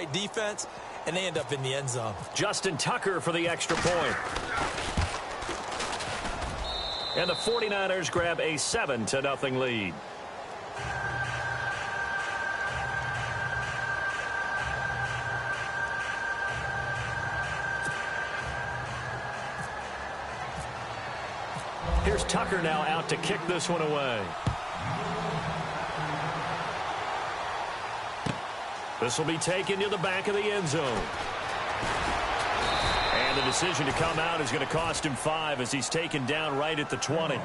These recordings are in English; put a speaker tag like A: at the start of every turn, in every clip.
A: great defense, and they end up in the end zone.
B: Justin Tucker for the extra point. And the 49ers grab a 7-0 lead. Here's Tucker now out to kick this one away. This will be taken to the back of the end zone. And the decision to come out is going to cost him 5 as he's taken down right at the 20.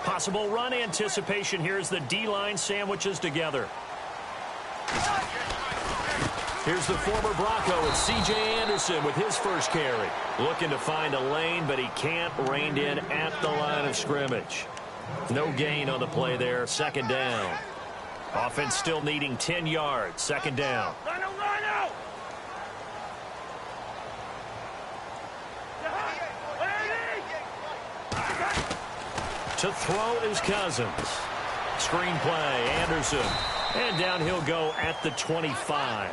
B: Possible run anticipation here as the D-line sandwiches together. Here's the former Bronco. It's C.J. Anderson with his first carry. Looking to find a lane, but he can't. Reined in at the line of scrimmage. No gain on the play there. Second down. Offense still needing 10 yards. Second down. To throw is Cousins. Screen play, Anderson. And down he'll go at the 25.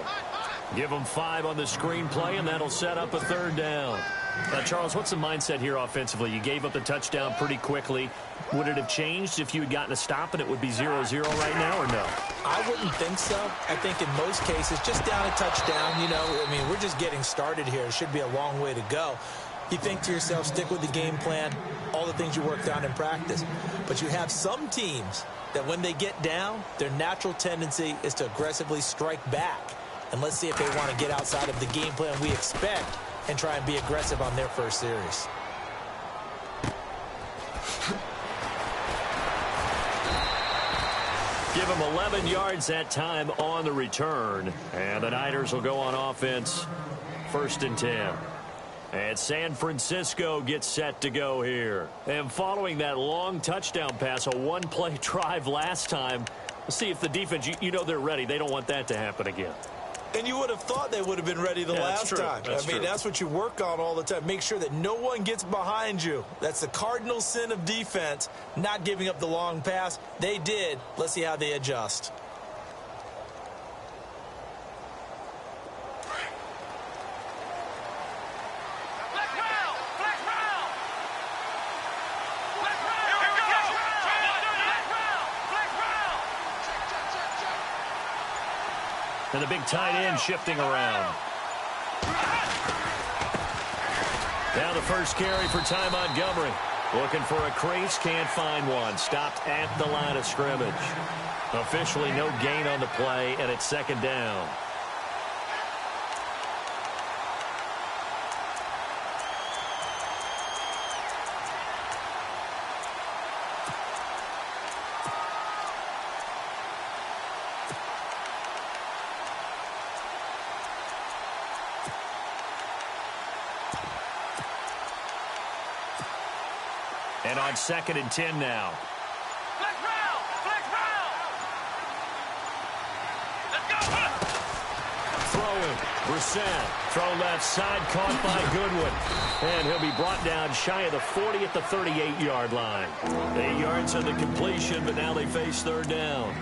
B: Give him 5 on the screen play, and that'll set up a third down. Now, Charles, what's the mindset here offensively? You gave up the touchdown pretty quickly. Would it have changed if you had gotten a stop and it would be 0-0 right now, or no?
A: I wouldn't think so. I think in most cases, just down a touchdown, you know, I mean, we're just getting started here. It should be a long way to go. You think to yourself, stick with the game plan, all the things you worked on in practice. But you have some teams that when they get down, their natural tendency is to aggressively strike back. And let's see if they want to get outside of the game plan we expect and try and be aggressive on their first series.
B: Give him 11 yards that time on the return. And the Niners will go on offense. 1st and 10. And San Francisco gets set to go here. And following that long touchdown pass, a one-play drive last time, let's see if the defense, you know they're ready. They don't want that to happen again.
A: And you would have thought they would have been ready the last time. I mean, that's what you work on all the time. Make sure that no one gets behind you. That's the cardinal sin of defense, not giving up the long pass. They did. Let's see how they adjust.
B: And the big tight end shifting around. Now the first carry for Ty Montgomery. Looking for a crease, can't find one. Stopped at the line of scrimmage. Officially no gain on the play, and it's second down. And on 2nd and 10 now.
C: Flex round! Flex round! Let's go!
B: Throwing. Brissett. Throw left side, caught by Goodwin. And he'll be brought down shy of the 40 at the 38-yard line. 8 yards on the completion, but now they face third down.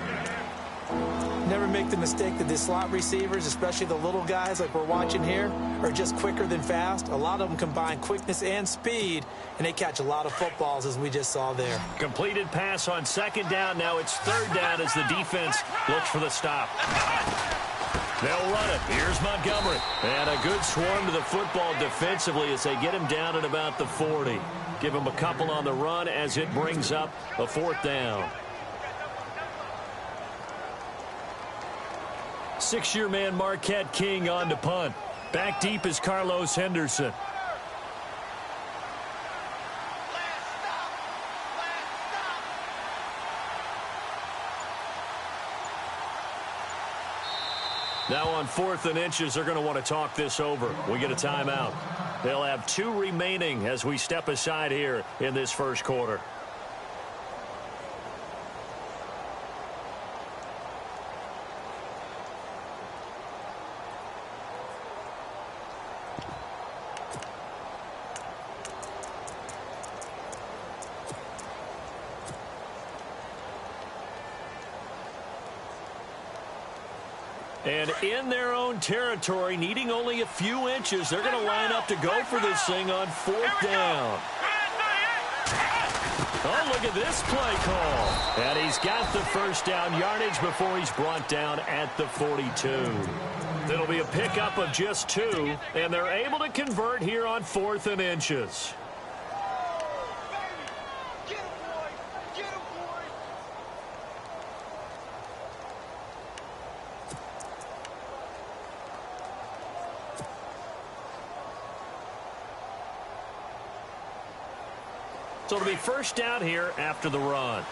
A: Never make the mistake that the slot receivers, especially the little guys like we're watching here, are just quicker than fast. A lot of them combine quickness and speed, and they catch a lot of footballs, as we just saw there.
B: Completed pass on second down. Now it's third down as the defense looks for the stop. They'll run it. Here's Montgomery. And a good swarm to the football defensively as they get him down at about the 40. Give him a couple on the run as it brings up a 4th down. 6-year man Marquette King on to punt. Back deep is Carlos Henderson. Now on 4th and inches, they're going to want to talk this over. We get a timeout. They'll have 2 remaining as we step aside here in this first quarter. And in their own territory, needing only a few inches, they're going to line up to go for this thing on 4th down. Oh, look at this play call. And he's got the first down yardage before he's brought down at the 42. It'll be a pickup of just 2, and they're able to convert here on 4th and inches. So it'll be first down here after the run.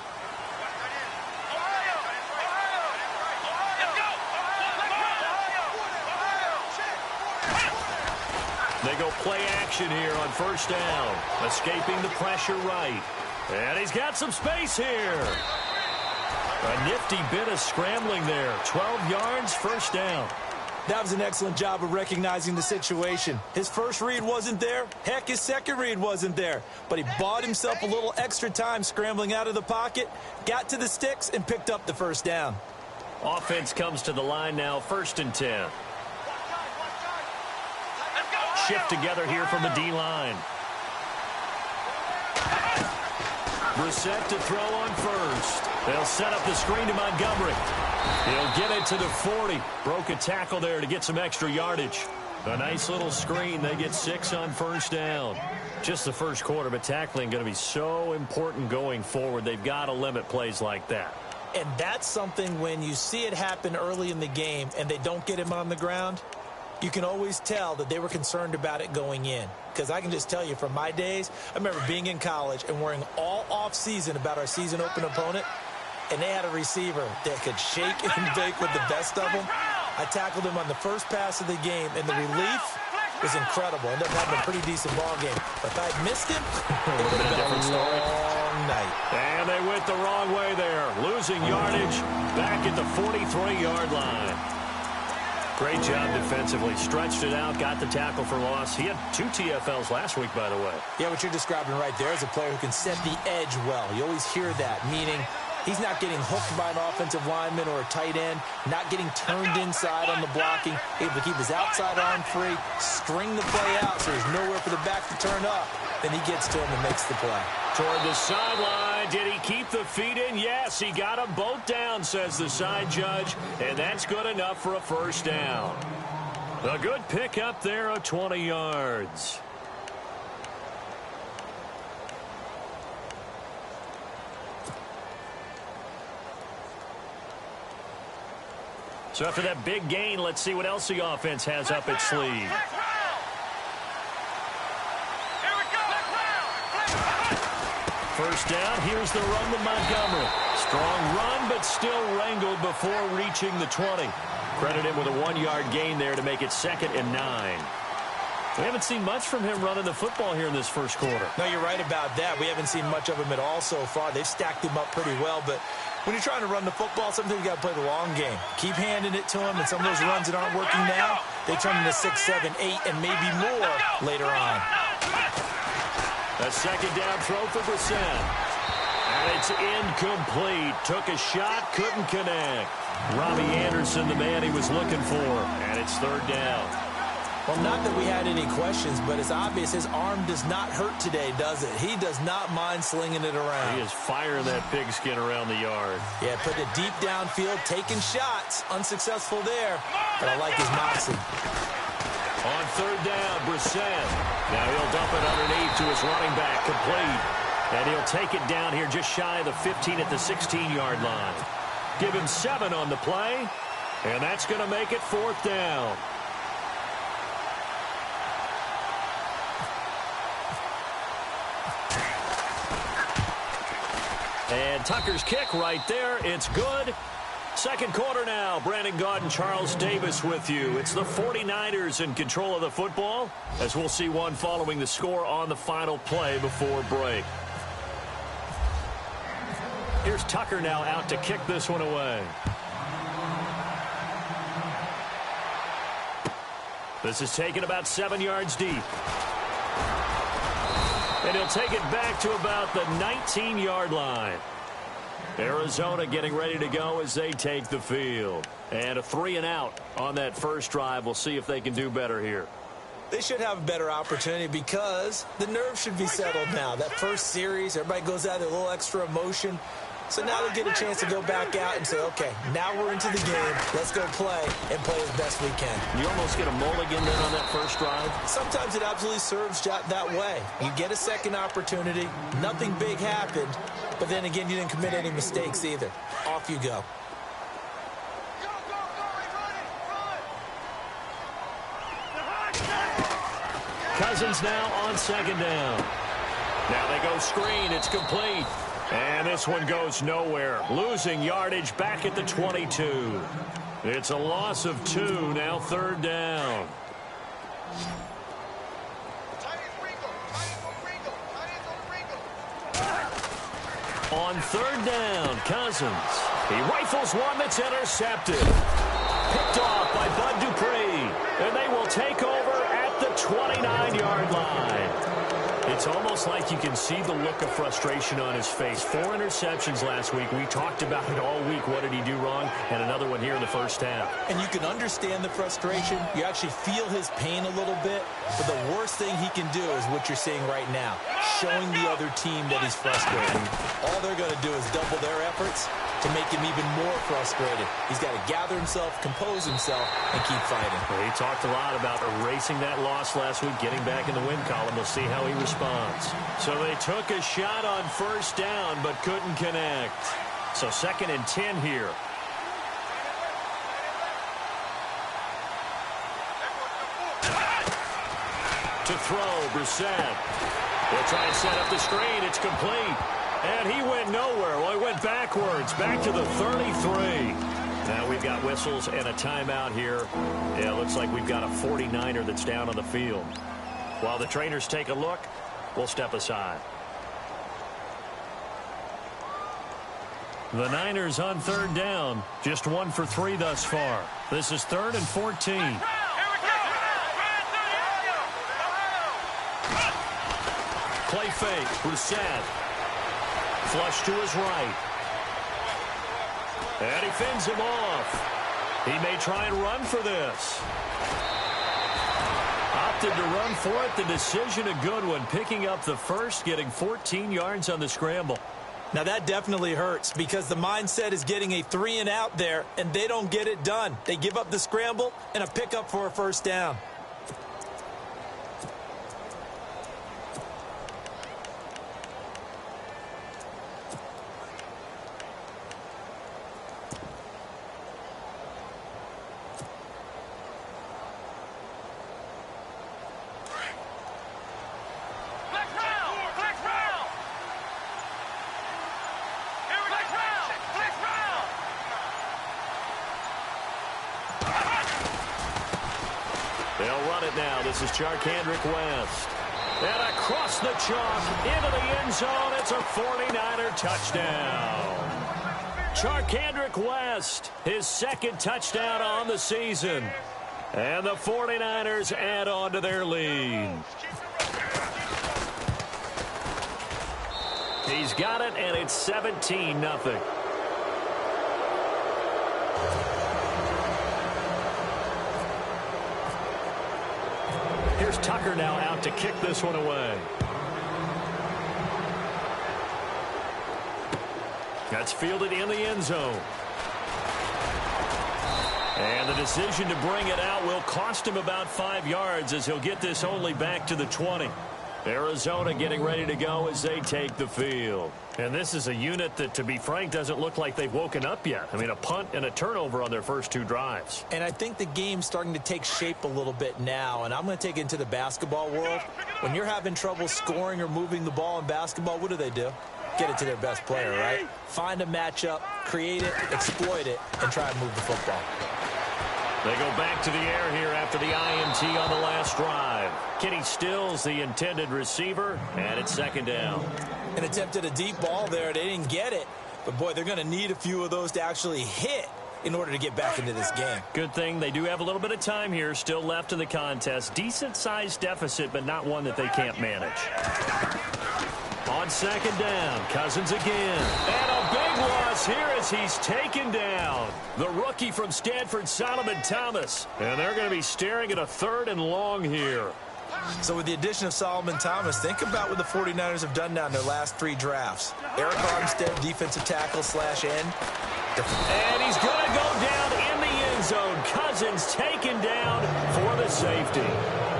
B: They go play action here on first down. Escaping the pressure right. And he's got some space here. A nifty bit of scrambling there. 12 yards, first down.
A: That was an excellent job of recognizing the situation. His first read wasn't there. Heck, his second read wasn't there. But he bought himself a little extra time scrambling out of the pocket, got to the sticks, and picked up the first down.
B: Offense comes to the line now, 1st and 10. Shift together here from the D-line. Brissett to throw on first. They'll set up the screen to Montgomery. He'll get it to the 40. Broke a tackle there to get some extra yardage. A nice little screen. They get 6 on first down. Just the first quarter, but tackling going to be so important going forward. They've got to limit plays like that.
A: And that's something when you see it happen early in the game and they don't get him on the ground, you can always tell that they were concerned about it going in. Because I can just tell you from my days, I remember being in college and worrying all off-season about our season open opponent, and they had a receiver that could shake and bake with the best of them. I tackled him on the first pass of the game, and the relief was incredible. Ended up having a pretty decent ball game. But if I'd missed him, it would have been a long night.
B: And they went the wrong way there. Losing yardage back at the 43-yard line. Great job defensively. Stretched it out, got the tackle for loss. He had 2 TFLs last week, by the way.
A: Yeah, what you're describing right there is a player who can set the edge well. You always hear that, meaning he's not getting hooked by an offensive lineman or a tight end, not getting turned inside on the blocking, able to keep his outside arm free, string the play out so there's nowhere for the back to turn up. Then he gets to him and makes the play.
B: Toward the sideline. Did he keep the feet in? Yes, he got them both down, says the side judge, and that's good enough for a first down. A good pickup there of 20 yards. So after that big gain, let's see what else the offense has up its sleeve. First down, here's the run with Montgomery. Strong run, but still wrangled before reaching the 20. Credit him with a 1-yard gain there to make it 2nd and 9. We haven't seen much from him running the football here in this first quarter.
A: No, you're right about that. We haven't seen much of him at all so far. They've stacked him up pretty well, but when you're trying to run the football, sometimes you got to play the long game. Keep handing it to him, and some of those runs that aren't working now, they turn into 6, 7, 8, and maybe more later on.
B: A second down throw for Brissett. And it's incomplete. Took a shot, couldn't connect. Robbie Anderson, the man he was looking for. And it's 3rd down.
A: Well, not that we had any questions, but it's obvious his arm does not hurt today, does it? He does not mind slinging it around.
B: He is firing that pigskin around the yard.
A: Yeah, putting it deep downfield, taking shots. Unsuccessful there, but I like his moxie.
B: On 3rd down, Brissett. Now he'll dump it underneath to his running back, complete. And he'll take it down here just shy of the 15 at the 16-yard line. Give him 7 on the play, and that's going to make it 4th down. And Tucker's kick right there. It's good. Second quarter now. Brandon Gaud and Charles Davis with you. It's the 49ers in control of the football, as we'll see one following the score on the final play before break. Here's Tucker now out to kick this one away. This is taken about 7 yards deep. And he'll take it back to about the 19-yard line. Arizona getting ready to go as they take the field. And a 3-and-out on that first drive. We'll see if they can do better here.
A: They should have a better opportunity because the nerves should be settled now. That first series, everybody goes out with a little extra emotion. So now they get a chance to go back out and say, okay, now we're into the game. Let's go play and play as best we can.
B: You almost get a mulligan then on that first drive?
A: Sometimes it absolutely serves that way. You get a second opportunity. Nothing big happened. But then again, you didn't commit any mistakes either. Off you go.
B: Cousins now on second down. Now they go screen. It's complete. And this one goes nowhere. Losing yardage back at the 22. It's a loss of 2. Now third down. On third down, Cousins. He rifles one that's intercepted. Picked off by Bud Dupree. And they will take over at the 29-yard line. It's almost like you can see the look of frustration on his face. 4 interceptions last week. We talked about it all week. What did he do wrong? And another one here in the first half.
A: And you can understand the frustration. You actually feel his pain a little bit. But the worst thing he can do is what you're seeing right now, showing the other team that he's frustrated. All they're going to do is double their efforts to make him even more frustrated. He's got to gather himself, compose himself, and keep fighting.
B: Well, he talked a lot about erasing that loss last week, getting back in the win column. We'll see how he responds. So they took a shot on first down, but couldn't connect. So 2nd and 10 here. To throw, Brissett. They'll try and set up the screen. It's complete. And he went nowhere. Well, he went backwards, back to the 33. Now we've got whistles and a timeout here. Yeah, it looks like we've got a 49er that's down on the field. While the trainers take a look, we'll step aside. The Niners on third down. Just 1 for 3 thus far. This is 3rd and 14. Play fake. Brissett. Flush to his right. And he fends him off. He may try and run for this. Opted to run for it. The decision a good one. Picking up the first, getting 14 yards on the scramble.
A: Now that definitely hurts because the mindset is getting a 3-and-out there, and they don't get it done. They give up the scramble and a pickup for a first down.
B: They'll run it now. This is Charkandrick West. And across the chalk into the end zone. It's a 49er touchdown. Charkandrick West, his 2nd touchdown on the season. And the 49ers add on to their lead. He's got it, and it's 17-0. Here's Tucker now out to kick this one away. That's fielded in the end zone. And the decision to bring it out will cost him about 5 yards as he'll get this only back to the 20. Arizona getting ready to go as they take the field. And this is a unit that, to be frank, doesn't look like they've woken up yet. I mean, a punt and a turnover on their first 2 drives.
A: And I think the game's starting to take shape a little bit now, and I'm going to take it into the basketball world. When you're having trouble scoring or moving the ball in basketball, what do? Get it to their best player, right? Find a matchup, create it, exploit it, and try and move the football.
B: They go back to the air here after the INT on the last drive. Kenny Stills, the intended receiver, and it's 2nd down.
A: And attempted a deep ball there. They didn't get it. But, boy, they're going to need a few of those to actually hit in order to get back into this game.
B: Good thing they do have a little bit of time here still left in the contest. Decent-sized deficit, but not one that they can't manage. On second down, Cousins again. And a big loss here as he's taken down. The rookie from Stanford, Solomon Thomas. And they're going to be staring at a 3rd and long here.
A: So with the addition of Solomon Thomas, think about what the 49ers have done now in their last 3 drafts. Eric Armstead, defensive tackle / end.
B: And he's going to go down in the end zone. Cousins taken down for the safety.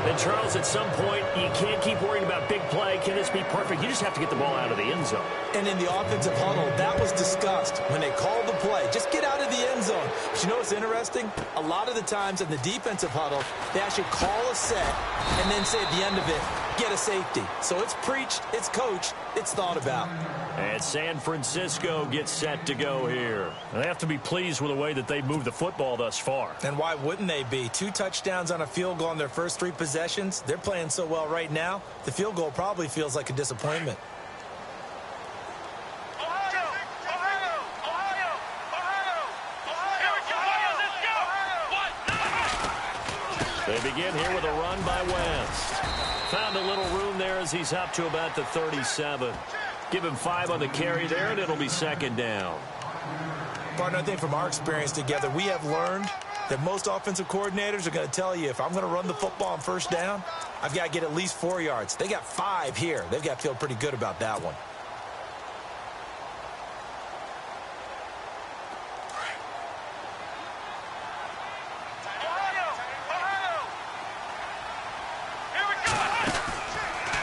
B: And Charles, at some point, you can't keep worrying about big play. Can this be perfect? You just have to get the ball out of the end zone.
A: And in the offensive huddle, that was discussed when they called the play. Just get out of the end zone. But you know what's interesting? A lot of the times in the defensive huddle, they actually call a set and then say at the end of it, get a safety. So it's preached, it's coached, it's thought about.
B: And San Francisco gets set to go here. They have to be pleased with the way that they've moved the football thus far.
A: And why wouldn't they be? 2 touchdowns on a field goal in their first 3 possessions. They're playing so well right now, the field goal probably feels like a disappointment.
B: They begin here with a run by West. Found a little room there as he's up to about the 37. Give him 5 on the carry there, and it'll be second down.
A: Partner, I think from our experience together, we have learned that most offensive coordinators are going to tell you, if I'm going to run the football on first down, I've got to get at least 4 yards. They got 5 here. They've got to feel pretty good about that one.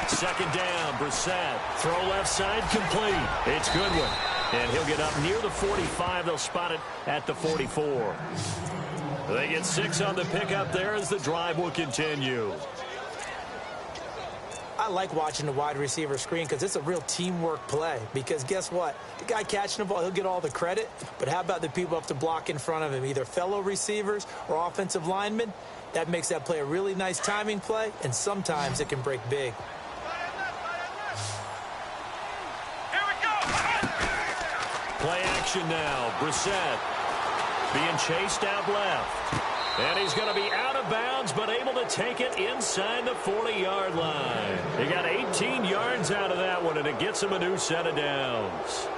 B: Second down, Brissett. Throw left side, complete. It's Goodwin. And he'll get up near the 45. They'll spot it at the 44. They get 6 on the pickup there as the drive will continue.
A: I like watching the wide receiver screen because it's a real teamwork play. Because guess what? The guy catching the ball, he'll get all the credit. But how about the people up to block in front of him, either fellow receivers or offensive linemen? That makes that play a really nice timing play, and sometimes it can break big.
B: Play action now. Brissett being chased out left. And he's going to be out of bounds, but able to take it inside the 40-yard line. He got 18 yards out of that one, and it gets him a new set of downs.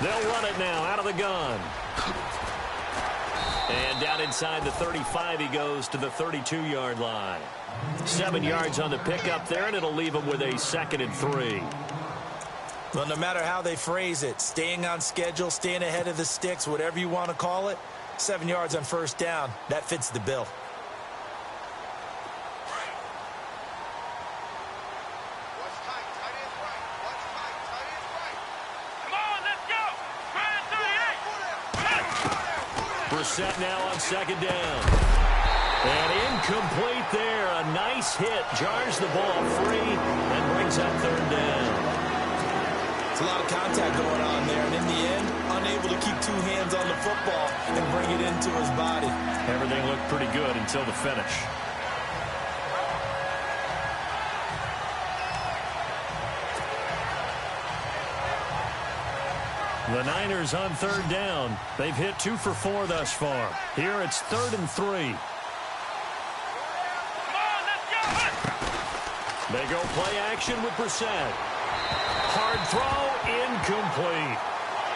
B: They'll run it now out of the gun. And down inside the 35, he goes to the 32-yard line. 7 yards on the pickup there, and it'll leave him with a 2nd and 3.
A: Well, no matter how they phrase it, staying on schedule, staying ahead of the sticks, whatever you want to call it, 7 yards on first down, that fits the bill.
B: Brissett now on second down. And incomplete there. A nice hit. Jars the ball free and brings up third down.
A: It's a lot of contact going on there. And in the end, unable to keep 2 hands on the football and bring it into his body.
B: Everything looked pretty good until the finish. The Niners on third down. They've hit 2 for 4 thus far. Here it's 3rd and 3. They go play action with Brissett. Hard throw, incomplete.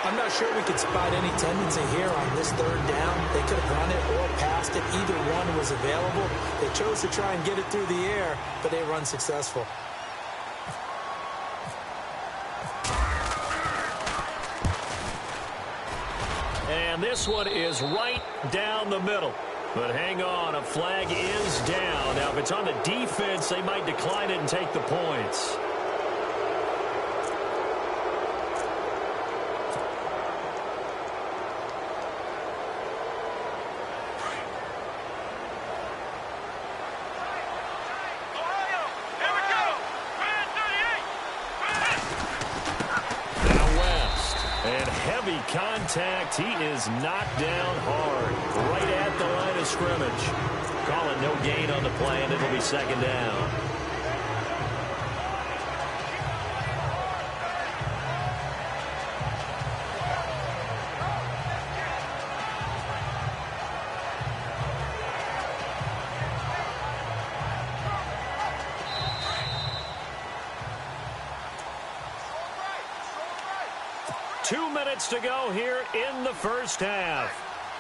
A: I'm not sure we could spot any tendency here on this third down. They could have run it or passed it. Either one was available. They chose to try and get it through the air, but they run successful.
B: And this one is right down the middle. But hang on, a flag is down. Now, if it's on the defense, they might decline it and take the points.
C: Contact.
B: He is knocked down hard right at the line of scrimmage. Call it no gain on the play, and it'll be second down. To go here in the first half.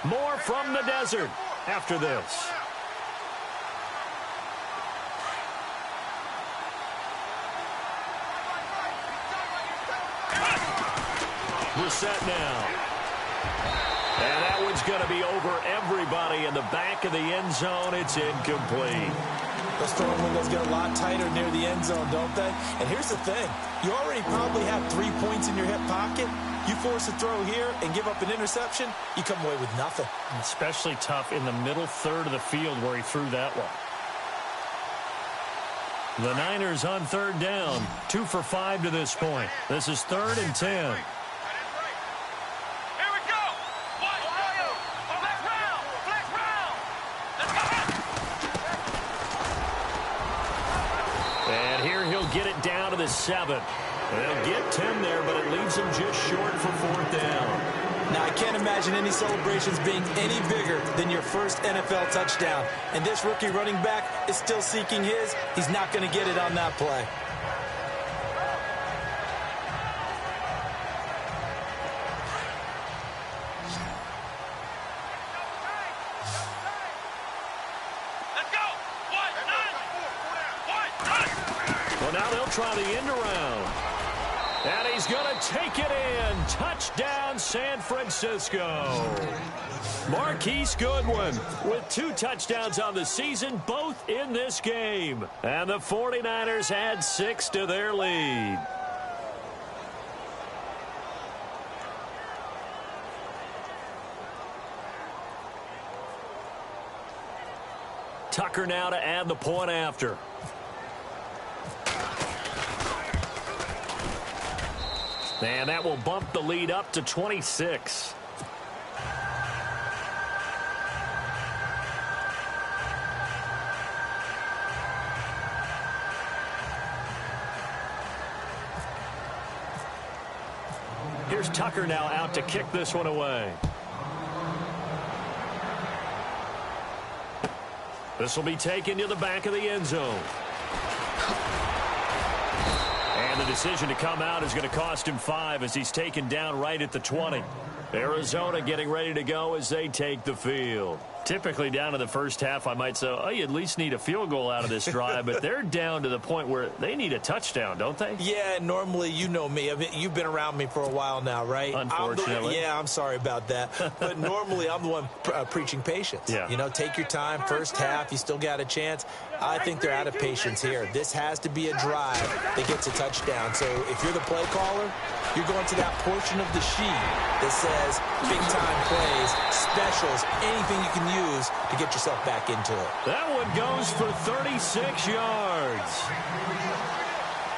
B: More from the desert after this. We're set now. And that one's going to be over everybody in the back of the end zone. It's incomplete.
A: Those throwing windows get a lot tighter near the end zone, don't they? And here's the thing. You already probably have 3 points in your hip pocket. You force a throw here and give up an interception, you come away with nothing.
B: Especially tough in the middle third of the field where he threw that one. The Niners on third down. 2 for 5 to this point. This is 3rd and 10. Get it down to the 7. They'll get 10 there, but it leaves them just short for 4th down.
A: Now, I can't imagine any celebrations being any bigger than your first NFL touchdown. And this rookie running back is still seeking his. He's not going to get it on that play.
B: Try the end around. And he's going to take it in. Touchdown, San Francisco. Marquise Goodwin with 2 touchdowns on the season, both in this game. And the 49ers add 6 to their lead. Tucker now to add the point after. And that will bump the lead up to 26. Here's Tucker now out to kick this one away. This will be taken to the back of the end zone. And the decision to come out is going to cost him 5 as he's taken down right at the 20. Arizona getting ready to go as they take the field. Typically down to the first half, I might say, oh, you at least need a field goal out of this drive, but they're down to the point where they need a touchdown, don't they?
A: Yeah, normally, you know me. I mean, you've been around me for a while now, right?
B: Unfortunately.
A: I'm sorry about that. But normally, I'm the one preaching patience.
B: Yeah.
A: You know, take your time. First half, you still got a chance. I think they're out of patience here. This has to be a drive that gets a touchdown. So if you're the play caller, you're going to that portion of the sheet that says big-time plays, specials, anything you can use to get yourself back into it.
B: That one goes for 36 yards.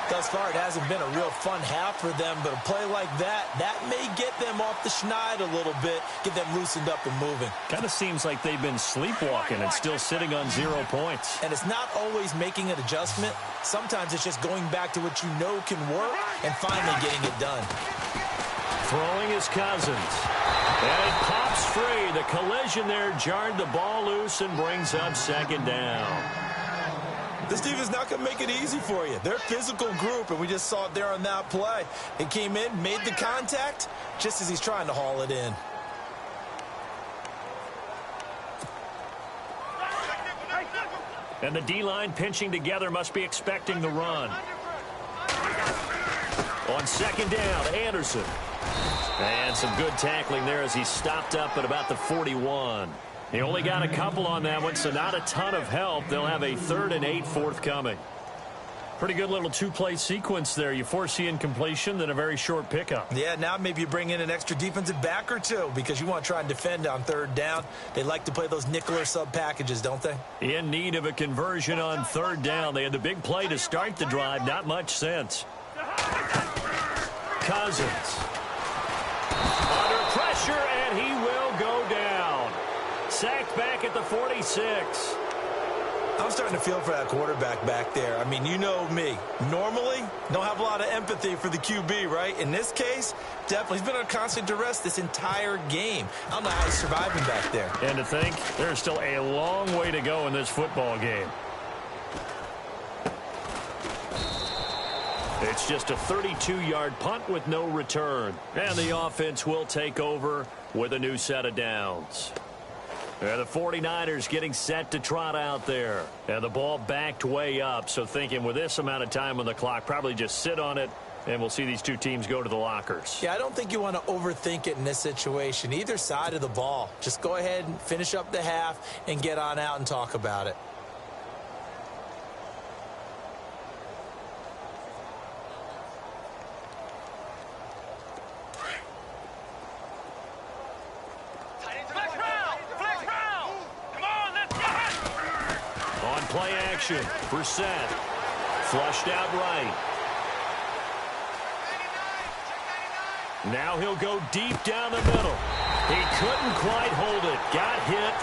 A: Thus far, it hasn't been a real fun half for them, but a play like that may get them off the schneid a little bit, get them loosened up and moving.
B: Kind of seems like they've been sleepwalking and still sitting on 0 points.
A: And it's not always making an adjustment. Sometimes it's just going back to what you know can work and finally getting it done.
B: Throwing is Cousins. And it pops free. The collision there jarred the ball loose and brings up second down.
A: This team is not going to make it easy for you. They're a physical group, and we just saw it there on that play. He came in, made the contact, just as he's trying to haul it in.
B: And the D-line pinching together must be expecting the run. On second down, Anderson. And some good tackling there as he stopped up at about the 41. He only got a couple on that one, so not a ton of help. They'll have a 3rd and 8 forthcoming. Pretty good little two-play sequence there. You force the incompletion, then a very short pickup.
A: Yeah, now maybe you bring in an extra defensive back or two because you want to try and defend on 3rd down. They like to play those nickel or sub packages, don't they?
B: In need of a conversion on 3rd down. They had the big play to start the drive. Not much sense. Cousins. Under pressure, and he will go down. Sacked back at the 46.
A: I'm starting to feel for that quarterback back there. I mean, you know me. Normally, don't have a lot of empathy for the QB, right? In this case, definitely. He's been under constant duress this entire game. I don't know how he's surviving back there.
B: And to think, there's still a long way to go in this football game. It's just a 32-yard punt with no return. And the offense will take over with a new set of downs. The 49ers getting set to trot out there. And the ball backed way up, so thinking with this amount of time on the clock, probably just sit on it, and we'll see these two teams go to the lockers.
A: Yeah, I don't think you want to overthink it in this situation. Either side of the ball. Just go ahead and finish up the half and get on out and talk about it.
B: Play action. Brissett. Flushed out right. Now he'll go deep down the middle. He couldn't quite hold it. Got hit.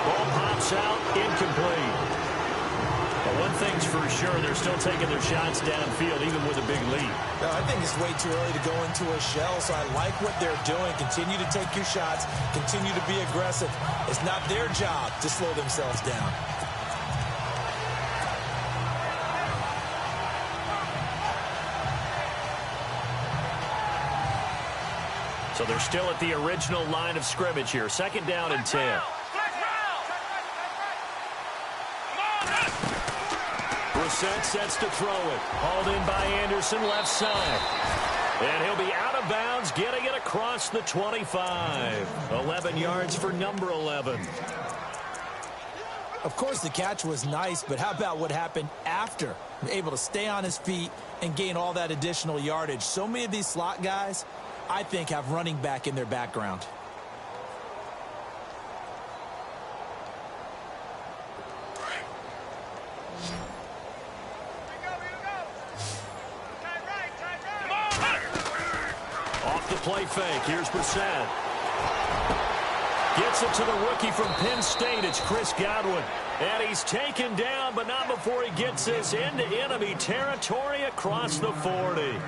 B: Ball pops out. Incomplete. But one thing's for sure, they're still taking their shots downfield, even with a big lead.
A: No, I think it's way too early to go into a shell, so I like what they're doing. Continue to take your shots. Continue to be aggressive. It's not their job to slow themselves down.
B: So they're still at the original line of scrimmage here. 2nd down and 10. Brissett sets to throw it. Hauled in by Anderson, left side. And he'll be out of bounds, getting it across the 25. 11 yards for number 11.
A: Of course, the catch was nice, but how about what happened after? Able to stay on his feet and gain all that additional yardage. So many of these slot guys, I think, have running back in their background.
B: Off the play fake. Here's Brissett. Gets it to the rookie from Penn State. It's Chris Godwin. And he's taken down, but not before he gets this into enemy territory across the 40.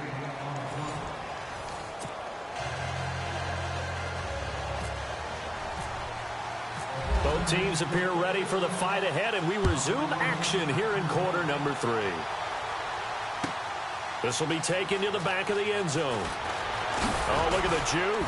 B: Both teams appear ready for the fight ahead, and we resume action here in quarter number 3. This will be taken to the back of the end zone. Oh, look at the juke.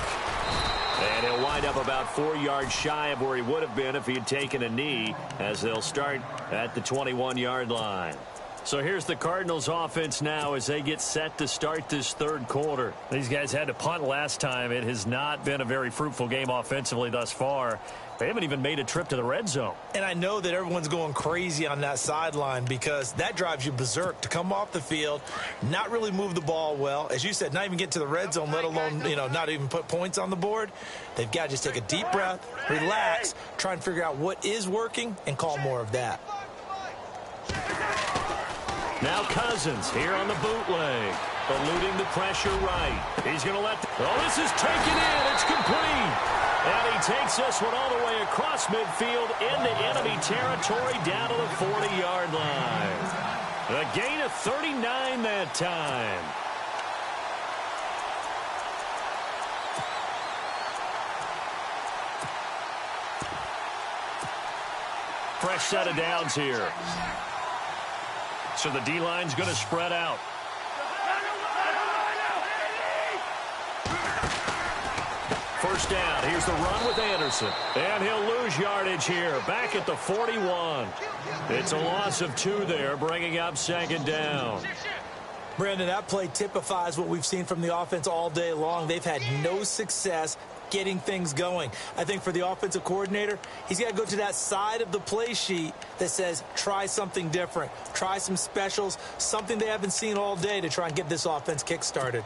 B: And he'll wind up about 4 yards shy of where he would have been if he had taken a knee, as they'll start at the 21-yard line. So here's the Cardinals offense now as they get set to start this 3rd quarter. These guys had to punt last time. It has not been a very fruitful game offensively thus far. They haven't even made a trip to the red zone. And
A: I know that everyone's going crazy on that sideline because that drives you berserk to come off the field, not really move the ball well. As you said, not even get to the red zone, let alone, not even put points on the board. They've got to just take a deep breath, relax, try and figure out what is working, and call more of that.
B: Now Cousins here on the bootleg, eluding the pressure right. He's going to let... this is taken in. It's complete. And he takes this one all the way across midfield into enemy territory down to the 40-yard line. A gain of 39 that time. Fresh set of downs here. So the D-line's going to spread out. First down. Here's the run with Anderson. And he'll lose yardage here. Back at the 41. It's a loss of 2 there, bringing up 2nd down.
A: Brandon, that play typifies what we've seen from the offense all day long. They've had no success getting things going. I think for the offensive coordinator, he's got to go to that side of the play sheet that says, try something different. Try some specials, something they haven't seen all day to try and get this offense kick-started.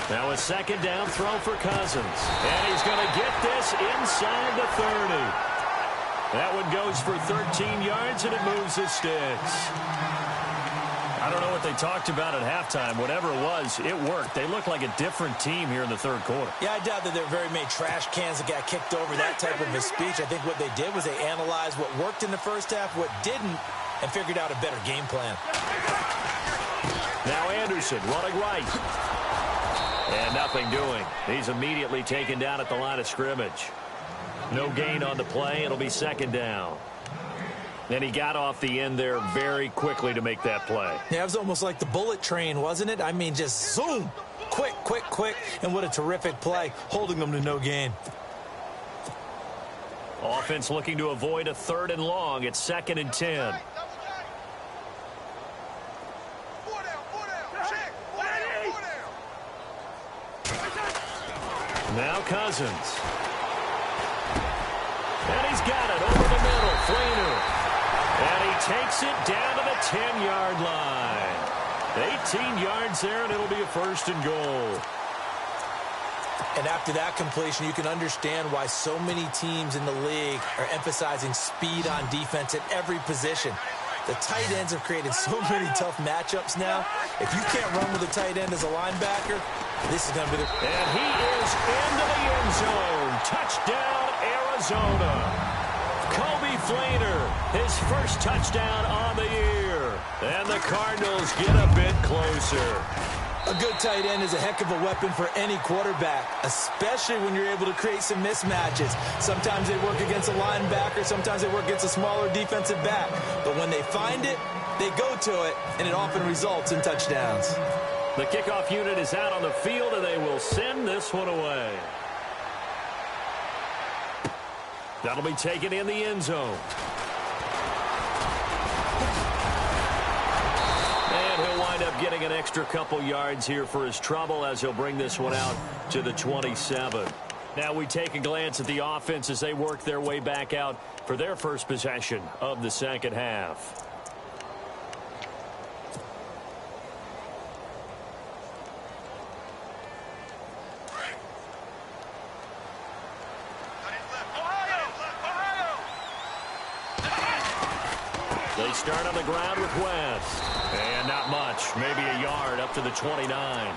B: Now a second down throw for Cousins. And he's going to get this inside the 30. That one goes for 13 yards, and it moves the sticks. I don't know what they talked about at halftime. Whatever it was, it worked. They look like a different team here in the third quarter.
A: Yeah, I doubt that there are very many trash cans that got kicked over, that type of a speech. I think what they did was they analyzed what worked in the first half, what didn't, and figured out a better game plan.
B: Now Anderson running right. And nothing doing. He's immediately taken down at the line of scrimmage. No gain on the play. It'll be second down. And he got off the end there very quickly to make that play.
A: Yeah, it was almost like the bullet train, wasn't it? I mean, just zoom. Quick, quick, quick. And what a terrific play, holding them to no gain.
B: Offense looking to avoid a 3rd and long. It's 2nd and 10. Now Cousins. And he's got it over the middle. Fleener. And he takes it down to the 10-yard line. 18 yards there, and it'll be a 1st and goal.
A: And after that completion, you can understand why so many teams in the league are emphasizing speed on defense at every position. The tight ends have created so many tough matchups now. If you can't run with a tight end as a linebacker, this is going to be the...
B: And he is into the end zone. Touchdown, Arizona. Kobe Fleener, his first touchdown on the year. And the Cardinals get a bit closer.
A: A good tight end is a heck of a weapon for any quarterback, especially when you're able to create some mismatches. Sometimes they work against a linebacker, sometimes they work against a smaller defensive back. But when they find it, they go to it, and it often results in touchdowns.
B: The kickoff unit is out on the field, and they will send this one away. That'll be taken in the end zone. And he'll wind up getting an extra couple yards here for his trouble as he'll bring this one out to the 27. Now we take a glance at the offense as they work their way back out for their first possession of the second half. They start on the ground with West. And not much. Maybe a yard up to the 29.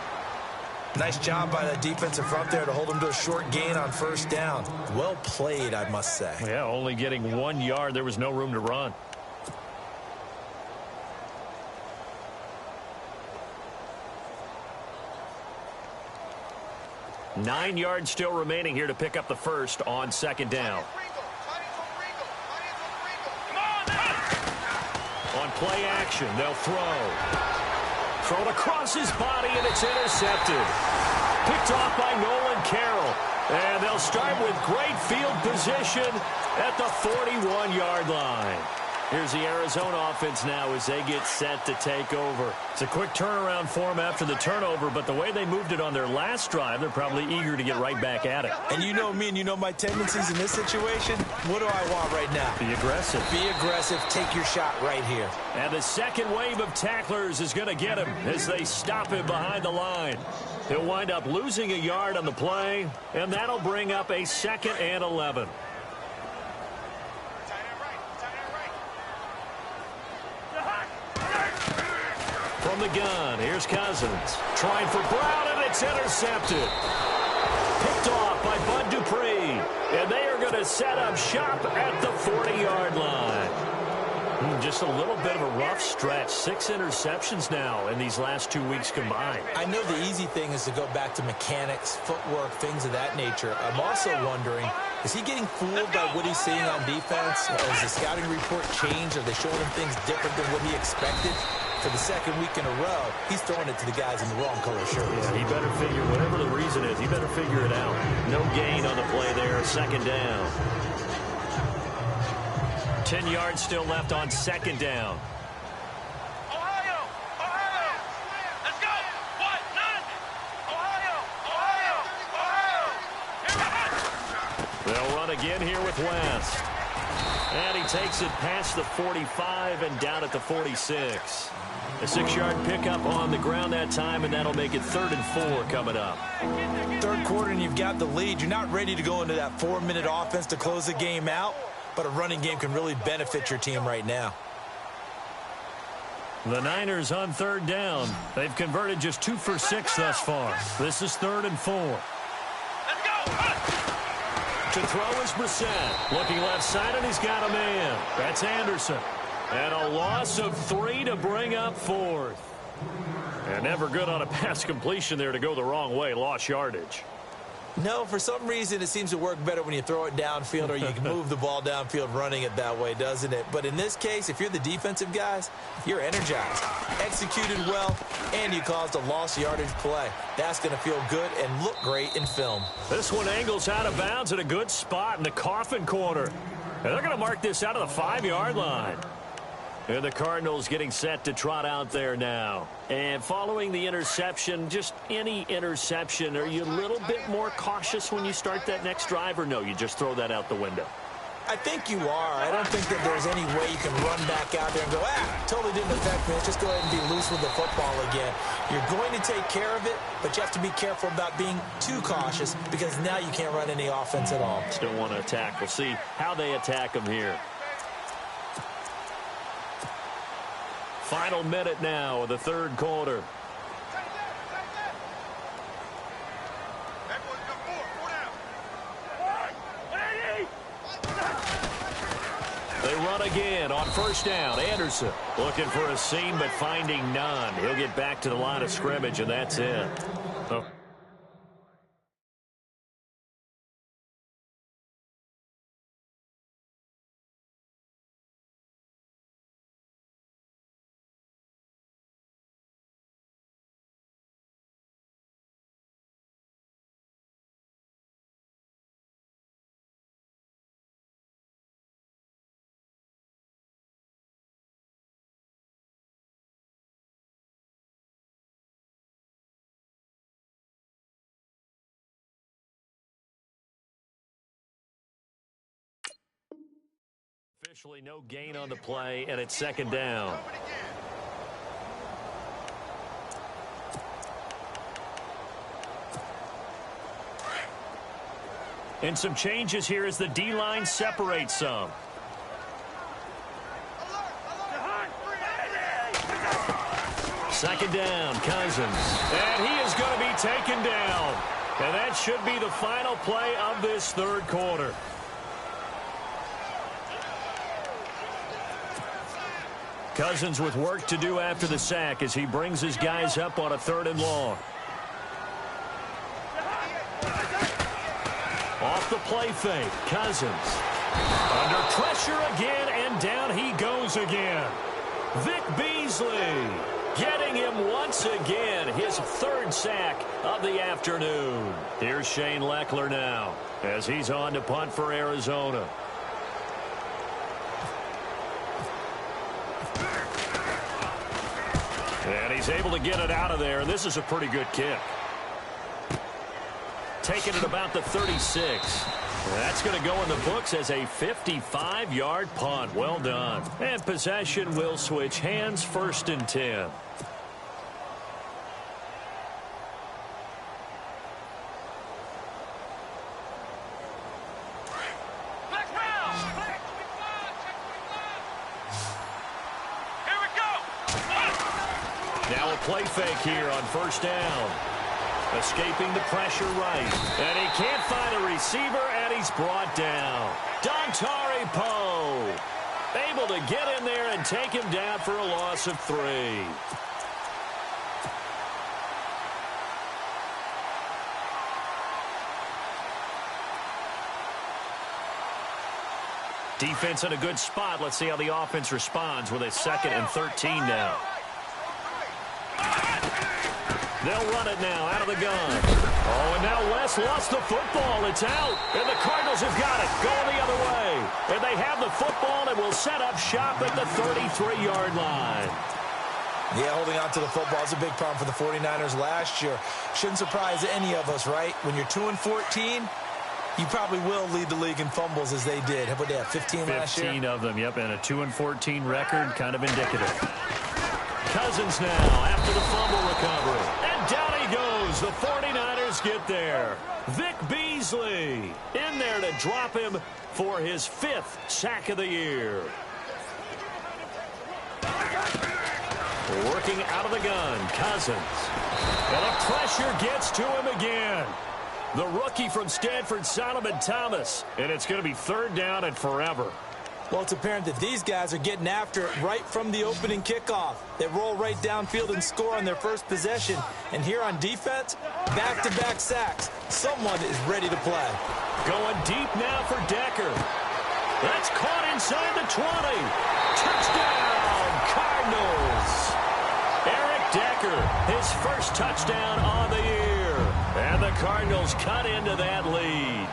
A: Nice job by the defensive front there to hold them to a short gain on first down. Well played, I must say.
B: Yeah, only getting 1 yard. There was no room to run. Nine yards still remaining here to pick up the first on second down. On play action, they'll throw. Thrown across his body, and it's intercepted. Picked off by Nolan Carroll. And they'll start with great field position at the 41-yard line. Here's the Arizona offense now as they get set to take over. It's a quick turnaround for them after the turnover, but the way they moved it on their last drive, they're probably eager to get right back at it.
A: And you know me and you know my tendencies in this situation. What do I want right now?
B: Be aggressive.
A: Be aggressive. Take your shot right here.
B: And the second wave of tacklers is going to get him as they stop him behind the line. He'll wind up losing a yard on the play, and that'll bring up a 2nd and 11. From the gun, here's Cousins. Trying for Brown, and it's intercepted. Picked off by Bud Dupree. And they are going to set up shop at the 40-yard line. Just a little bit of a rough stretch. 6 interceptions now in these last 2 weeks combined.
A: I know the easy thing is to go back to mechanics, footwork, things of that nature. I'm also wondering, is he getting fooled by what he's seeing on defense? Has the scouting report changed? Are they showing him things different than what he expected? for the second week in a row, he's throwing it to the guys in the wrong color shirts.
B: Yeah, he better figure, whatever the reason is, he better figure it out. No gain on the play there, second down. 10 yards still left on second down.
C: Ohio! Ohio! Let's go! What? None! Ohio! Ohio! Ohio! Here we go!
B: They'll run again here with West. And he takes it past the 45 and down at the 46. A 6-yard pickup on the ground that time, and that'll make it 3rd and 4 coming up.
A: Third quarter, and you've got the lead. You're not ready to go into that 4-minute offense to close the game out, but a running game can really benefit your team right now.
B: The Niners on 3rd down. They've converted just 2 for 6 thus far. This is 3rd and 4.
C: Let's go!
B: To throw is Brissett. Looking left side, and he's got a man. That's Anderson. And a loss of 3 to bring up 4th. And never good on a pass completion there to go the wrong way. Lost yardage.
A: No, for some reason it seems to work better when you throw it downfield or you can move the ball downfield running it that way, doesn't it? But in this case, if you're the defensive guys, you're energized, executed well, and you caused a lost yardage play. That's going to feel good and look great in film.
B: This one angles out of bounds at a good spot in the coffin corner. And they're going to mark this out of the 5-yard line. And the Cardinals getting set to trot out there now. And following the interception, just any interception, are you a little bit more cautious when you start that next drive, or no, you just throw that out the window?
A: I think you are. I don't think that there's any way you can run back out there and go, totally didn't affect me. Let's just go ahead and be loose with the football again. You're going to take care of it, but you have to be careful about being too cautious because now you can't run any offense at all.
B: Still want to attack. We'll see how they attack them here. Final minute now of the 3rd quarter. They run again on 1st down. Anderson looking for a seam but finding none. He'll get back to the line of scrimmage, and that's it. Oh. Officially no gain on the play, and it's 2nd down. And some changes here as the D-line separates some. Second down, Cousins. And he is going to be taken down. And that should be the final play of this 3rd quarter. Cousins with work to do after the sack as he brings his guys up on a 3rd and long. Off the play fake, Cousins. Under pressure again, and down he goes again. Vic Beasley getting him once again, his 3rd sack of the afternoon. Here's Shane Leckler now as he's on to punt for Arizona. And he's able to get it out of there, and this is a pretty good kick. Taking it about the 36. That's going to go in the books as a 55-yard punt. Well done. And possession will switch hands, 1st and 10. Now a play fake here on 1st down. Escaping the pressure right. And he can't find a receiver, and he's brought down. Dontari Poe able to get in there and take him down for a loss of 3. Defense in a good spot. Let's see how the offense responds with a 2nd and 13 now. They'll run it now out of the gun. Oh, and now West lost the football. It's out. And the Cardinals have got it. Going the other way. And they have the football and will set up shop at the 33-yard line.
A: Yeah, holding on to the football is a big problem for the 49ers last year. Shouldn't surprise any of us, right? When you're 2-14, you probably will lead the league in fumbles as they did. How about that, 15 last year?
B: 15 of them, yep, and a 2-14 record, kind of indicative. Cousins now after the fumble recovery. And down he goes. The 49ers get there. Vic Beasley in there to drop him for his 5th sack of the year. Working out of the gun, Cousins. And the pressure gets to him again. The rookie from Stanford, Solomon Thomas. And it's going to be 3rd down and forever.
A: Well, it's apparent that these guys are getting after it right from the opening kickoff. They roll right downfield and score on their first possession. And here on defense, back-to-back sacks. Someone is ready to play.
B: Going deep now for Decker. That's caught inside the 20. Touchdown, Cardinals. Eric Decker, his first touchdown on the year. And the Cardinals cut into that lead.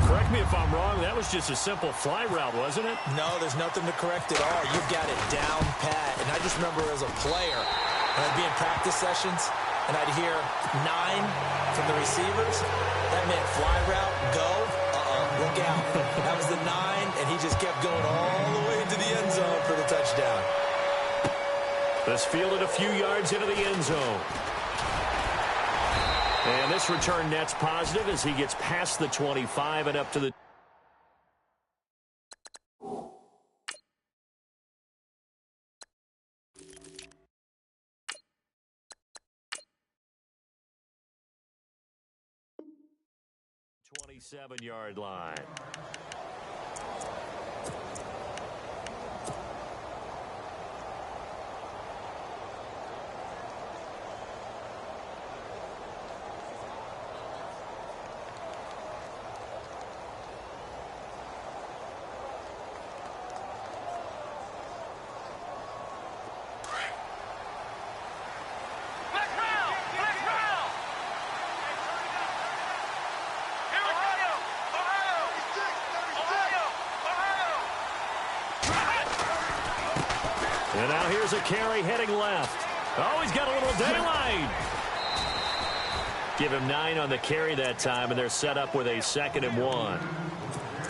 B: Correct me if I'm wrong, that was just a simple fly route, wasn't it?
A: No, there's nothing to correct at all. You've got it down pat. And I just remember as a player, when I'd be in practice sessions, and I'd hear 9 from the receivers. That meant fly route, go, look out. That was the 9, and he just kept going all the way to the end zone for the touchdown.
B: This fielded a few yards into the end zone. And this return net's positive as he gets past the 25 and up to the... ...27-yard line. And now here's a carry heading left. Oh, he's got a little daylight. Give him 9 on the carry that time, and they're set up with a 2nd and 1.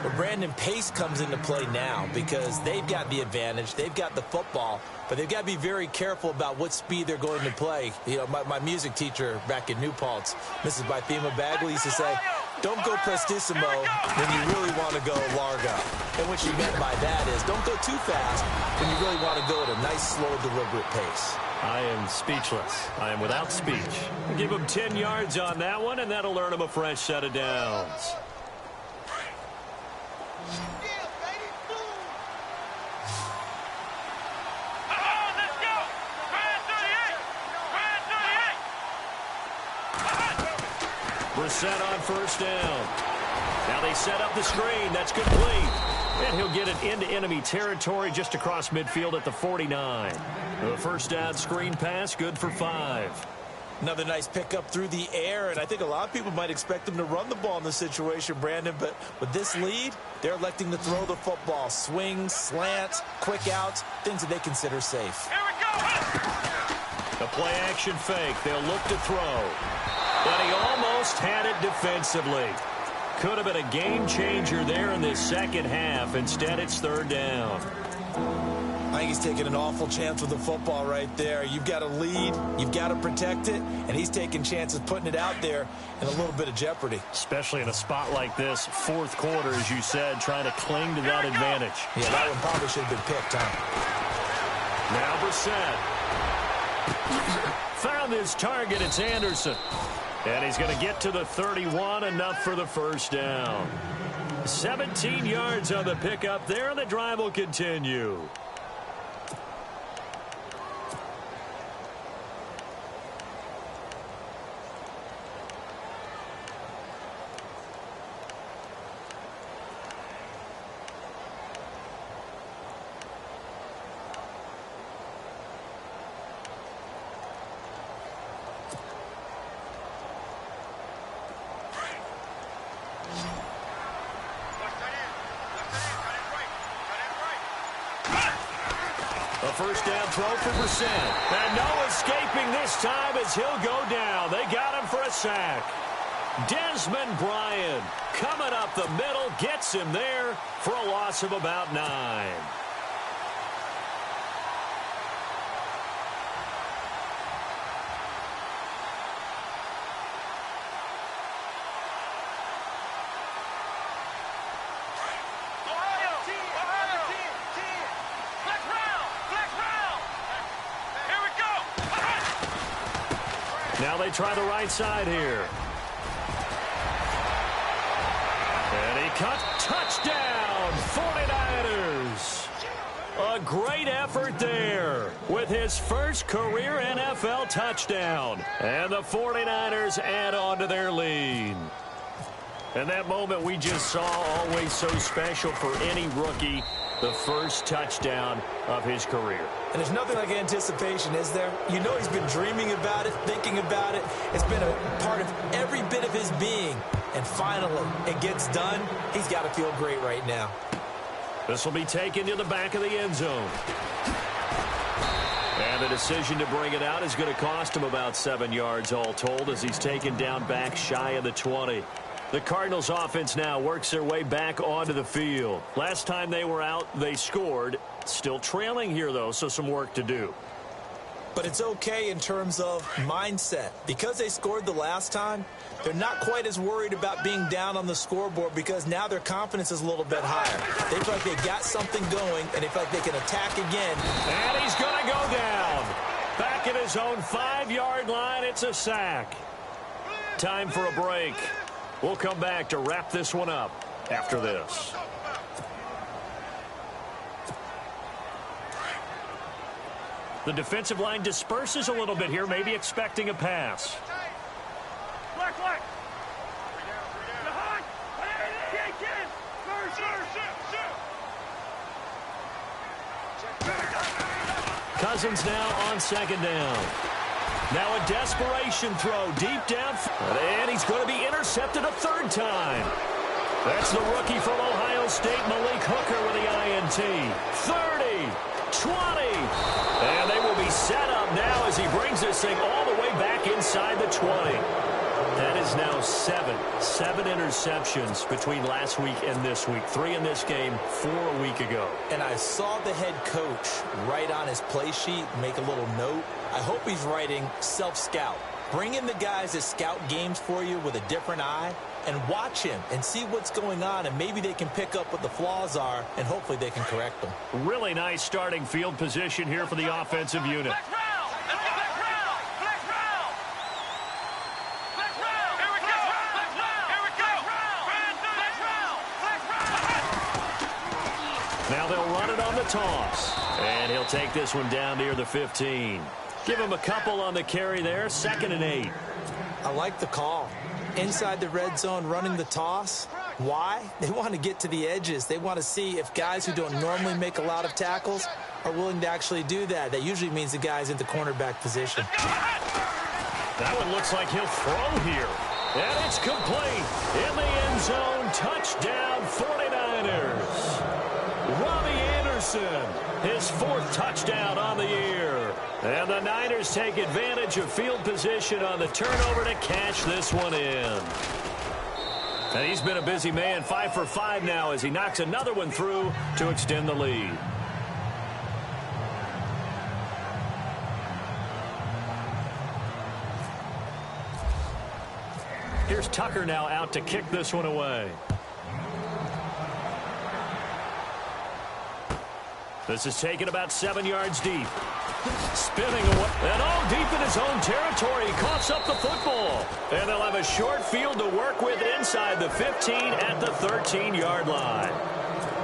A: Well, Brandon, pace comes into play now because they've got the advantage. They've got the football, but they've got to be very careful about what speed they're going to play. You know, my music teacher back in New Paltz, Mrs. Bythema Bagley, used to say, don't go prestissimo when you really want to go largo. And what she meant by that is don't go too fast when you really want to go at a nice, slow, deliberate pace.
B: I am speechless. I am without speech. Give him 10 yards on that one, and that'll earn him a fresh set of downs. Set on 1st down. Now they set up the screen. That's complete. And he'll get it into enemy territory just across midfield at the 49. The 1st down screen pass, good for 5.
A: Another nice pickup through the air, and I think a lot of people might expect them to run the ball in this situation, Brandon, but with this lead, they're electing to throw the football. Swings, slants, quick outs, things that they consider safe.
C: Here we go.
B: The play action fake. They'll look to throw. But he almost had it defensively. Could have been a game changer there in this second half. Instead, it's 3rd down.
A: I think he's taking an awful chance with the football right there. You've got to lead, you've got to protect it, and he's taking chances putting it out there in a little bit of jeopardy.
B: Especially in a spot like this, 4th quarter, as you said, trying to cling to that advantage.
A: Yeah, that one probably should have been picked, huh?
B: Now Brissett. Found his target, it's Anderson. And he's going to get to the 31, enough for the 1st down. 17 yards on the pickup there, and the drive will continue. first down throw for Brissett. And no escaping this time as he'll go down. They got him for a sack. Desmond Bryant coming up the middle, gets him there for a loss of about 9. Now they try the right side here. And he cut. Touchdown, 49ers. A great effort there with his first career NFL touchdown. And the 49ers add on to their lead. And that moment we just saw, always so special for any rookie, the first touchdown of his career.
A: And there's nothing like anticipation, is there? You know he's been dreaming about it, thinking about it. It's been a part of every bit of his being. And finally, it gets done. He's got to feel great right now.
B: This will be taken to the back of the end zone. And the decision to bring it out is going to cost him about 7 yards all told as he's taken down back shy of the 20. The Cardinals offense now works their way back onto the field. Last time they were out, they scored. Still trailing here, though, so some work to do.
A: But it's okay in terms of mindset. Because they scored the last time, they're not quite as worried about being down on the scoreboard because now their confidence is a little bit higher. They feel like they got something going, and they feel like they can attack again.
B: And he's going to go down. Back at his own 5-yard line, it's a sack. Time for a break. We'll come back to wrap this one up after this. The defensive line disperses a little bit here, maybe expecting a pass. Cousins now on second down. Now a desperation throw deep down. And he's going to be intercepted a third time. That's the rookie from Ohio State, Malik Hooker, with the INT. 30, 20. And they will be set up now as he brings this thing all the way back inside the 20. That is now 7 interceptions between last week and this week. 3 in this game, 4 a week ago.
A: And I saw the head coach write on his play sheet, make a little note. I hope he's writing self-scout. Bring in the guys that scout games for you with a different eye and watch him and see what's going on, and maybe they can pick up what the flaws are, and hopefully they can correct them.
B: Really nice starting field position here for the offensive unit. Now they'll run it on the toss. And he'll take this one down near the 15. Give him a couple on the carry there. 2nd and 8.
A: I like the call. Inside the red zone, running the toss. Why? They want to get to the edges. They want to see if guys who don't normally make a lot of tackles are willing to actually do that. That usually means the guy's in the cornerback position.
B: That one looks like he'll throw here. And it's complete. In the end zone, touchdown 49ers. Robbie Anderson, his 4th touchdown on the year. And the Niners take advantage of field position on the turnover to cash this one in. And he's been a busy man, 5 for 5 now as he knocks another one through to extend the lead. Here's Tucker now out to kick this one away. This is taken about 7 yards deep. Spinning away. And all deep in his own territory. He coughs up the football. And they'll have a short field to work with inside the 15 at the 13-yard line.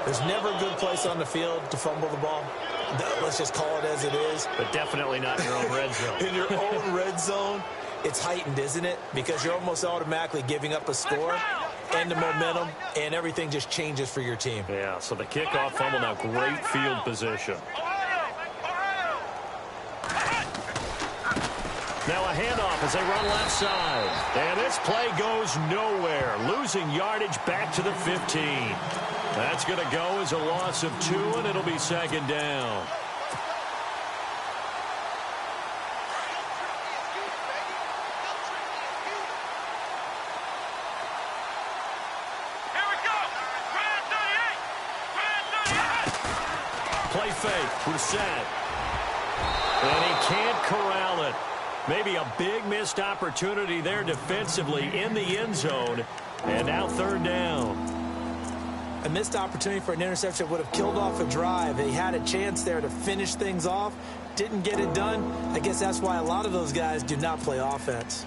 A: There's never a good place on the field to fumble the ball. Let's just call it as it is.
B: But definitely not in your own red zone.
A: In your own red zone, it's heightened, isn't it? Because you're almost automatically giving up a score and the momentum, and everything just changes for your team.
B: Yeah, so the kickoff fumble, now great field position. Now a handoff as they run left side. And this play goes nowhere. Losing yardage back to the 15. That's going to go as a loss of 2, and it'll be 2nd down. Play fake. Brissett. And he can't corral it. Maybe a big missed opportunity there defensively in the end zone. And now third down.
A: A missed opportunity for an interception would have killed off a drive. They had a chance there to finish things off. Didn't get it done. I guess that's why a lot of those guys do not play offense.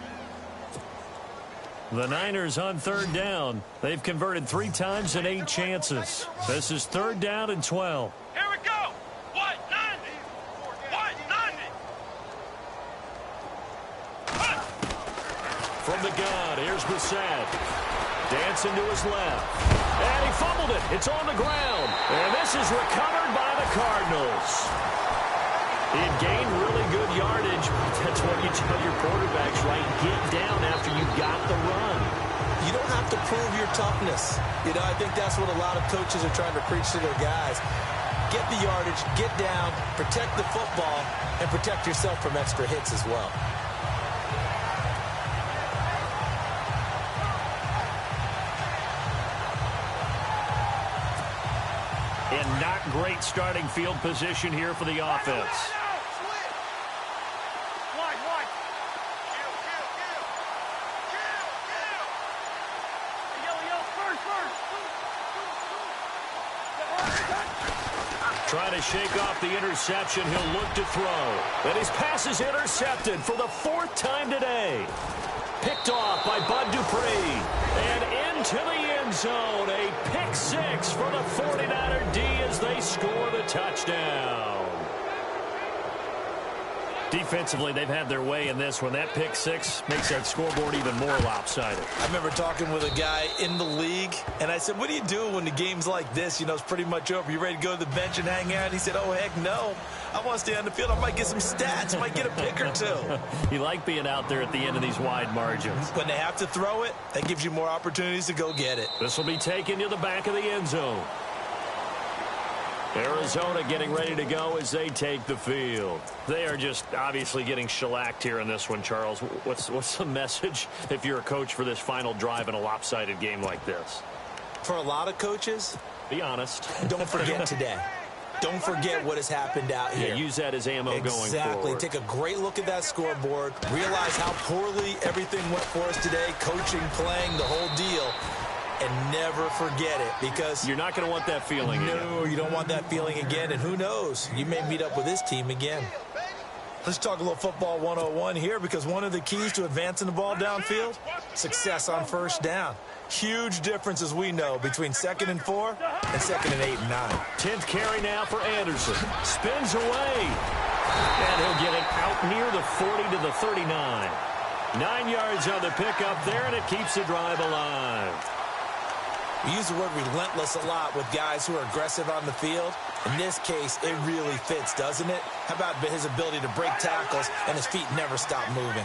B: The Niners on third down. They've converted 3 times in 8 chances. This is third down and 12.
C: Here we go. What? 90. What? 90.
B: From the gun, here's Brissett. Dancing to his left. And he fumbled it. It's on the ground. And this is recovered by the Cardinals. He had gained really good yardage. That's what you tell your quarterbacks, right? Get down after you got the run.
A: You don't have to prove your toughness. You know, I think that's what a lot of coaches are trying to preach to their guys. Get the yardage, get down, protect the football, and protect yourself from extra hits as well.
B: And not great starting field position here for the offense. Trying to shake off the interception. He'll look to throw. And his pass is intercepted for the 4th time today. Picked off by Bud Dupree. And into the end zone. A pick 6 for the 49er D as they score the touchdown. Defensively, they've had their way in this one. That pick 6 makes that scoreboard even more lopsided.
A: I remember talking with a guy in the league, and I said, what do you do when the game's like this? You know, it's pretty much over. You ready to go to the bench and hang out? He said, oh, heck no. I want to stay on the field. I might get some stats. I might get a pick or 2.
B: You like being out there at the end of these wide margins.
A: When they have to throw it, that gives you more opportunities to go get it.
B: This will be taken to the back of the end zone. Arizona getting ready to go as they take the field. They are just obviously getting shellacked here in this one, Charles. What's the message if you're a coach for this final drive in a lopsided game like this?
A: For a lot of coaches,
B: be honest.
A: Don't forget today. Don't forget what has happened out here.
B: Yeah, use that as ammo going forward.
A: Exactly. Take a great look at that scoreboard. Realize how poorly everything went for us today. Coaching, playing, the whole deal. And never forget it, because
B: you're not going to want that feeling again.
A: No, you don't want that feeling again. And who knows? You may meet up with this team again. Let's talk a little football 101 here, because one of the keys to advancing the ball downfield, success on first down. Huge difference, as we know, between 2nd and 4 and 2nd and 8 and 9.
B: 10th carry now for Anderson. Spins away. And he'll get it out near the 40 to the 39. 9 yards on the pickup there, and it keeps the drive alive.
A: We use the word relentless a lot with guys who are aggressive on the field. In this case, it really fits, doesn't it? How about his ability to break tackles and his feet never stop moving?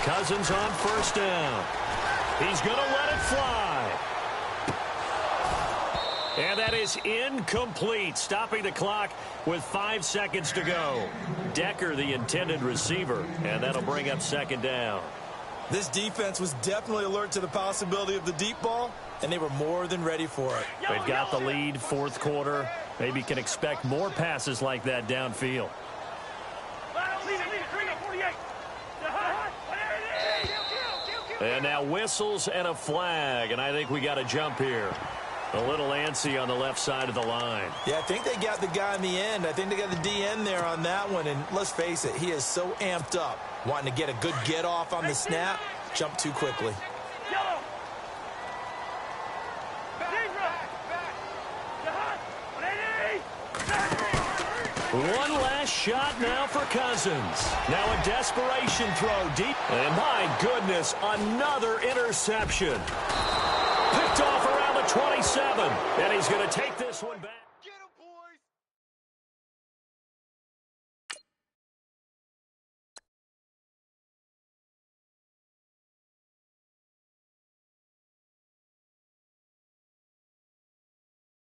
B: Cousins on first down. He's going to let it fly. And that is incomplete, stopping the clock with 5 seconds to go. Decker, the intended receiver, and that'll bring up 2nd down.
A: This defense was definitely alert to the possibility of the deep ball, and they were more than ready for it.
B: They've got the lead, 4th quarter. Maybe can expect more passes like that downfield. And now whistles and a flag, and I think we got a jump here. A little antsy on the left side of the line.
A: Yeah, I think they got the guy in the end. I think they got the DN there on that one, and let's face it, he is so amped up, wanting to get a good get-off on the snap, jump too quickly.
B: One last shot now for Cousins. Now a desperation throw deep. And my goodness, another interception. Picked off around the 27. And he's going to take this one back.